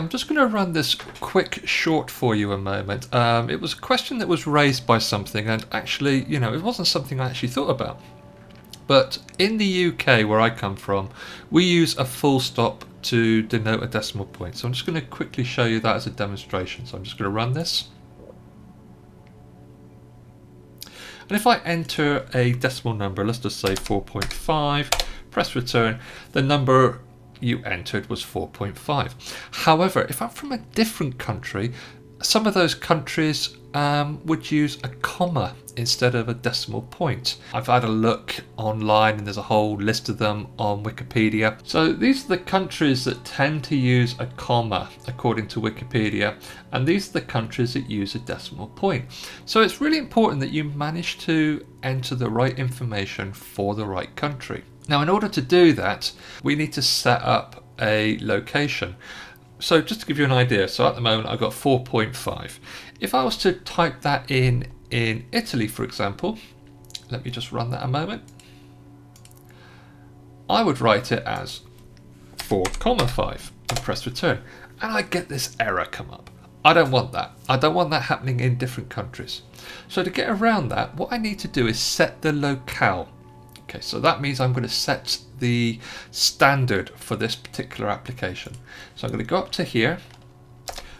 I'm just going to run this quick short for you a moment. It was a question that was raised by something, and actually, it wasn't something I actually thought about. But in the UK, where I come from, we use a full stop to denote a decimal point. So I'm just going to quickly show you that as a demonstration. So I'm just going to run this. And if I enter a decimal number, let's just say 4.5, press return, the number you entered was 4.5. However, if I'm from a different country, some of those countries would use a comma instead of a decimal point. I've had a look online and there's a whole list of them on Wikipedia. So these are the countries that tend to use a comma according to Wikipedia, and these are the countries that use a decimal point. So it's really important that you manage to enter the right information for the right country. Now, in order to do that, we need to set up a location. So just to give you an idea, so at the moment I've got 4.5. If I was to type that in Italy, for example, let me just run that a moment. I would write it as 4.5 and press return. And I get this error come up. I don't want that. I don't want that happening in different countries. So to get around that, what I need to do is set the locale. Okay, so that means I'm going to set the standard for this particular application. So I'm going to go up to here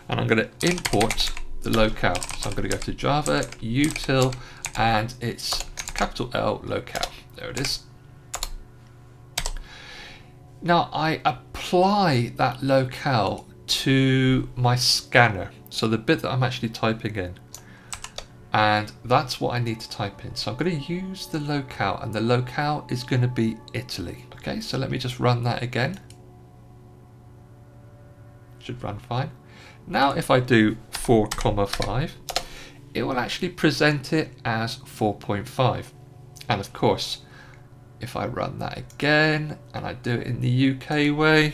and I'm going to import the locale. So I'm going to go to Java, util, and it's capital L locale. There it is. Now I apply that locale to my scanner. So the bit that I'm actually typing in. And that's what I need to type in. So I'm going to use the locale, and the locale is going to be Italy. Okay, so let me just run that again. Should run fine. Now if I do 4.5, it will actually present it as 4.5. And of course, if I run that again and I do it in the UK way,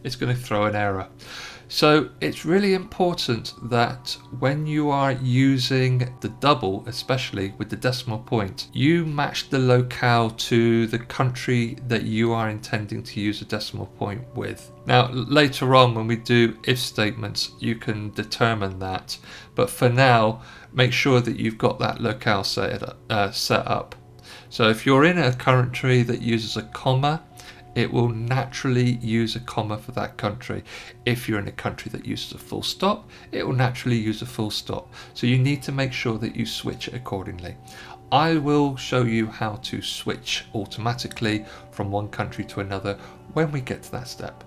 it's going to throw an error. So it's really important that when you are using the double, especially with the decimal point, you match the locale to the country that you are intending to use a decimal point with. Now later on when we do if statements, you can determine that, but for now make sure that you've got that locale set up. So if you're in a country that uses a comma, it will naturally use a comma for that country. If you're in a country that uses a full stop, it will naturally use a full stop. So you need to make sure that you switch it accordingly. I will show you how to switch automatically from one country to another when we get to that step.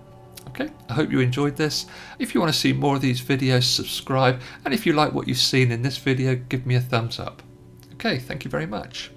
Okay, I hope you enjoyed this. If you want to see more of these videos, subscribe. And if you like what you've seen in this video, give me a thumbs up. Okay, thank you very much.